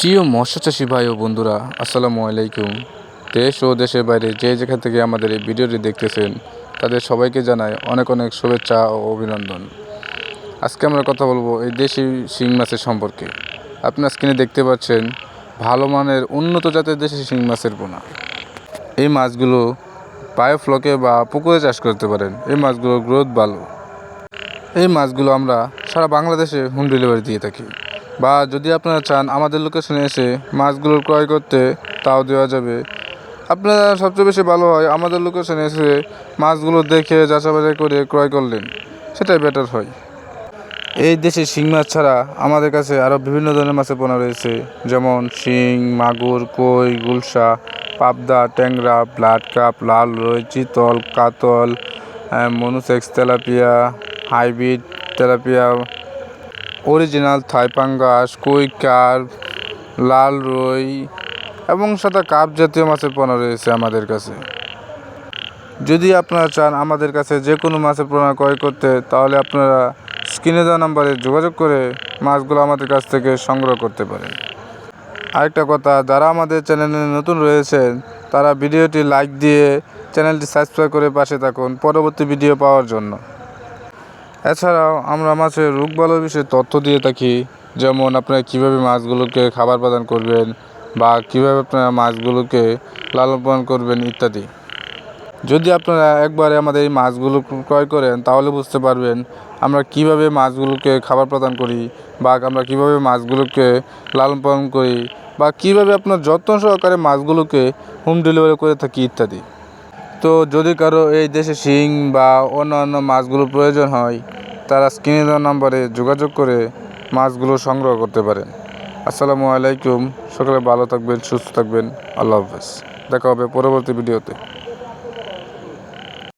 প্রিয় মৎস্যচাষী ভাই ও বন্ধুরা, আসসালামু আলাইকুম। দেশ ও দেশের বাইরে যে যেখান থেকে আমাদের এই ভিডিওটি দেখতেছেন, তাদের সবাইকে জানাই অনেক অনেক শুভেচ্ছা ও অভিনন্দন। আজকে আমরা কথা বলবো এই দেশি শিং মাছের সম্পর্কে। আপনার স্ক্রিনে দেখতে পাচ্ছেন ভালো মানের উন্নত জাতের দেশি শিং মাছের পোনা। এই মাছগুলো বায়োফ্লকে বা পুকুরে চাষ করতে পারেন। এই মাছগুলোর গ্রোথ ভালো। এই মাছগুলো আমরা সারা বাংলাদেশে হোম ডেলিভারি দিয়ে থাকি, বা যদি আপনারা চান আমাদের লোকেশনে এসে মাছগুলো ক্রয় করতে, তাও দেওয়া যাবে। আপনারা সবচেয়ে বেশি ভালো হয় আমাদের লোকেশনে এসে মাছগুলো দেখে যাচাই করে ক্রয় করলেন, সেটাই বেটার হয়। এই দেশে শিং মাছ ছাড়া আমাদের কাছে আরও বিভিন্ন ধরনের মাছের পোনা রয়েছে, যেমন শিং, মাগুর, কই, গুলশা, পাবদা, ট্যাংরা, ব্লাড কাপ, লাল রুই, চিতল, কাতল, monosex tilapia, hybrid tilapia, original Thai পাঙ্গাস, কই কার্প, লাল রুই এবং সাদা কাপ জাতীয় মাছের পোনা রয়েছে আমাদের কাছে। যদি আপনারা চান আমাদের কাছে যে কোনো মাছের পোনা ক্রয় করতে, তাহলে আপনারা স্ক্রিনে দেওয়া নাম্বারে যোগাযোগ করে মাছগুলো আমাদের কাছ থেকে সংগ্রহ করতে পারেন। আরেকটা কথা, যারা আমাদের চ্যানেলে নতুন রয়েছেন তারা ভিডিওটি লাইক দিয়ে চ্যানেলটি সাবস্ক্রাইব করে পাশে থাকুন পরবর্তী ভিডিও পাওয়ার জন্য। এছাড়াও আমরা মাছের রোগবালাই বিষয়ে তথ্য দিয়ে থাকি, যেমন আপনারা কীভাবে মাছগুলোকে খাবার প্রদান করবেন বা কীভাবে আপনারা মাছগুলোকে লালন পালন করবেন ইত্যাদি। যদি আপনারা একবারে আমাদের এই মাছগুলো ক্রয় করেন, তাহলে বুঝতে পারবেন আমরা কীভাবে মাছগুলোকে খাবার প্রদান করি, বা আমরা কীভাবে মাছগুলোকে লালন পালন করি, বা কীভাবে আপনার যত্ন সহকারে মাছগুলোকে হোম ডেলিভারি করে থাকি ইত্যাদি। তো যদি কারো এই দেশে শিং বা অন্যান্য মাছগুলোর প্রয়োজন হয়, তারা স্ক্রিনে দেওয়া নাম্বারে যোগাযোগ করে মাছগুলো সংগ্রহ করতে পারেন। আসসালামু আলাইকুম। সকলে ভালো থাকবেন, সুস্থ থাকবেন। আল্লাহ হাফেজ। দেখা হবে পরবর্তী ভিডিওতে।